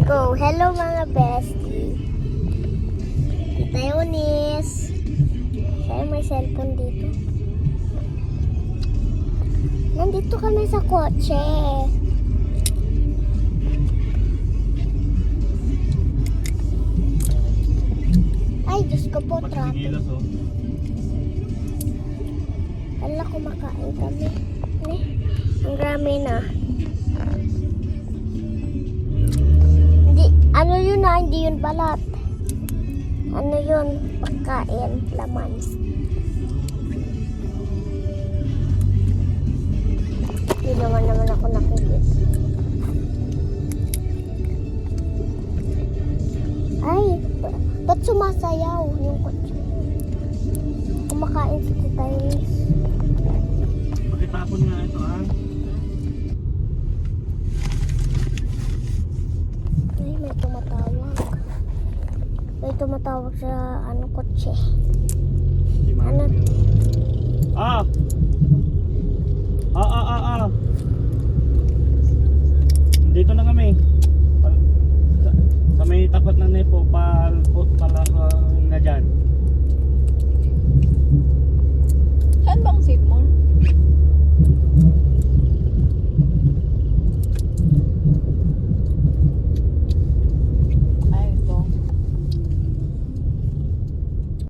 go. Hello mga bestie. Kita Eunice. Siya may cellphone dito. Nandito kami sa kotse. Ay, Diyos ko po, traffic. Wala, kumakain kami. Ang dami na. Hindi, ano yun na, hindi yun balat. Ano yun, pagkain, laman. Hindi naman ako nakikita. Ay, ba't sumasayaw yung kotse? Kumakain si Tita Eunice. Pakitapon nga ito Ay, may tumatawag. May tumatawag sa kotse. Ano? Dito na kami. Sa may tapat na nepo pala na dyan.